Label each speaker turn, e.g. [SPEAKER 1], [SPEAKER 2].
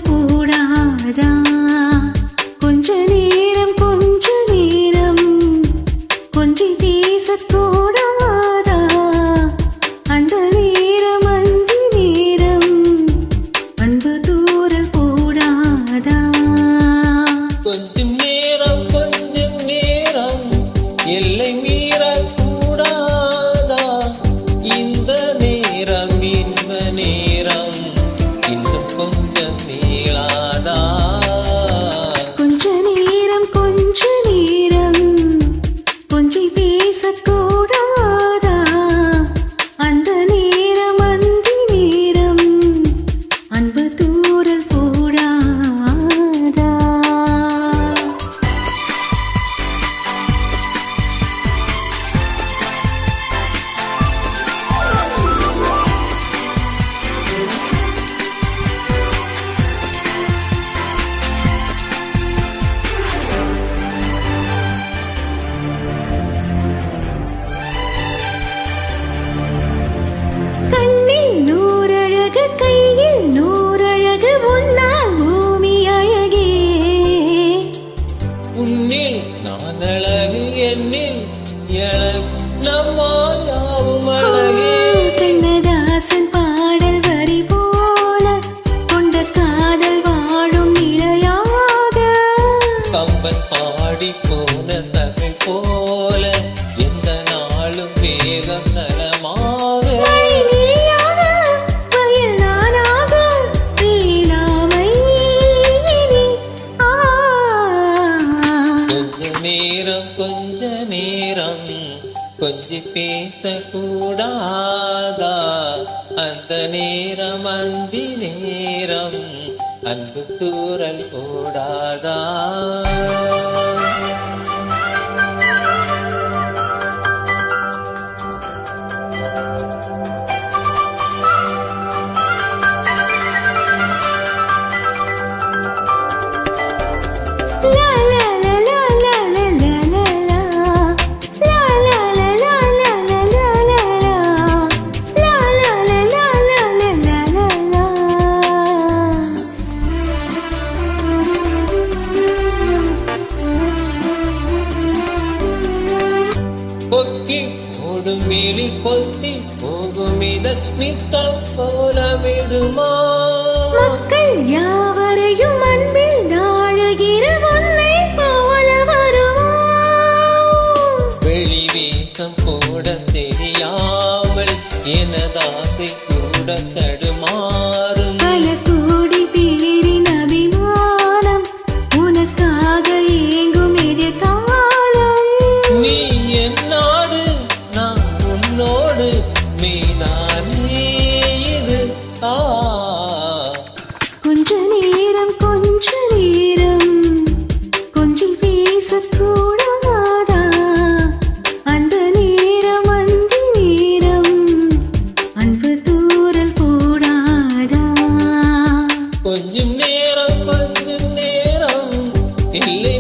[SPEAKER 1] போடாதா கொஞ்ச நேரம் கொஞ்சி பேசக்கூடாதா அந்த நேரம் அந்தி நேரம் அன்பு தூரல் போடாதா
[SPEAKER 2] கொஞ்சம் நேரம் எல்லை மீறக்கூடாதா இந்த நேரம் இன்ப நேரம் இன்னும் கொஞ்சம் நீளாதா
[SPEAKER 1] கொஞ்ச நேரம் கொஞ்சி பேசக்கூடாதா அந்த நேரம் அந்தி நேரம் அன்பு தூரல் போடாதா கண்ணில் நூறழகு கையில் நூறழகு உன்னால் பூமி அழகே
[SPEAKER 2] உன்னில் நான் அழகு என்னில் எழகு நம்மால் யாவும் அழகே
[SPEAKER 1] கண்ணதாசன் பாடல் வரி போல கொண்ட காதல் வாழும் நிலையாக
[SPEAKER 2] கம்பன் பாடி போன தமிழ் போல எந்த நாளும் வேகம் நலமாக
[SPEAKER 1] வயல் நானாக வீணாமை
[SPEAKER 2] கொஞ்ச நேரம் கொஞ்சி பேசக்கூடாதா அந்த நேரம் அந்தி நேரம் அன்பு தூரல் கூடாதா கொக்கி ஓடும் விழி கொத்தி போகும் இதன் நித்தம் போல விடுமா
[SPEAKER 1] மக்கள் யாவரையும் அன்பில் நாழுகிற உன்னை போல வருமா
[SPEAKER 2] வெளி வேஷம் போட தெரியாமல் எனதாசை கூட தடுமாறும்
[SPEAKER 1] பல கோடி பேரின் அபிமானம் உனக்காக ஏங்கும் எதிர்காலம்
[SPEAKER 2] நீ என்னோடு நான் உன்னோடு மீதானே இது
[SPEAKER 1] கொஞ்ச நேரம் கொஞ்சி பேசக்கூடாதா அந்த நேரம் அந்தி நேரம் அன்பு தூரல் போடாதா
[SPEAKER 2] கொஞ்சம் நேரம் இல்லை